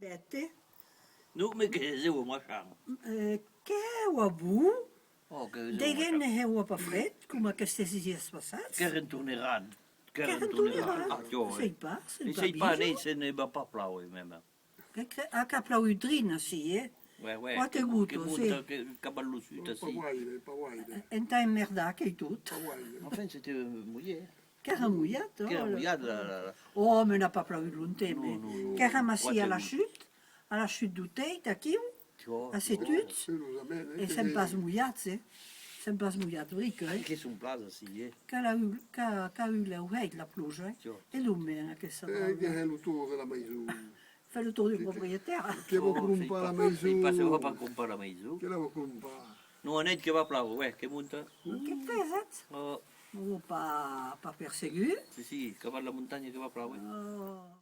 Dette, Nu me chiese uma chama. que heu avut, Oh, que deguen heu pas fred, com aquestes dies passats. Que retourneran. Que Que retourneran. retourneran. Ah, jo, Sei pas pas bijo. né, se ne va pas plaue, même. A ca plau drina, sì, Ouais, Quate que guto, sì. monta, que caballusita, Pa sì. guaire, pa guaire, Enta emmerdac e tot. pa guaire. Enfin, c'était mouillé. Qu'era mullat, Que era oh. mouillade, Oh, mais n'a pas plau longtemps, Non, mais. non, non. Qu'era massi Quate à la chute du teit, akiu, Tu a ses tuts, Seriosamente, e sem pas mullat, sem pas mullat, vric, Che son place, sì, Ca eu l'euheit la pluja, Tiens. e l'umen aquesta che droga. è il tour della maisù. Fait le tour du propriétaire. Che va comprar la maisù. Il passava pas comprar la maison. Che la va comprar. Non, on est que va plaue, ouais, que monta. Que pesat? Oh, Oh, pas perseguir. sì, che va alla montagna che va plaue. Oh.